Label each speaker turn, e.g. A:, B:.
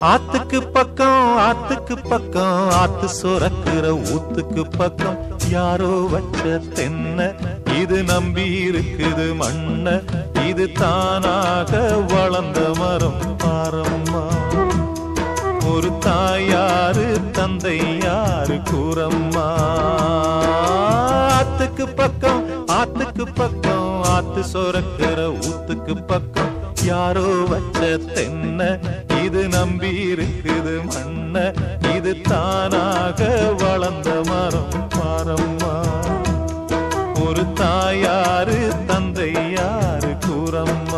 A: ஆத்துக்கு பக்கம் ஆத்து சுரக்கிற ஊத்துக்கு பக்கம் யாரோ வச்ச தென்ன இது நம்பி இருக்குது மண்ண இது தானாக வளர்ந்த மரம் பாரம்மா. ஒரு தாயாரு தந்தை யாரு கூறம்மா. ஆத்துக்கு பக்கம் ஆத்து சுரக்கிற ஊத்துக்கு பக்கம் யாரோ வச்ச தென்ன இது நம்பி இருக்குது மண்ண இது தானாக வளர்ந்த மரம் பாரம்மா. ஒரு தாயாரு தந்தை யாரு கூறம்மா.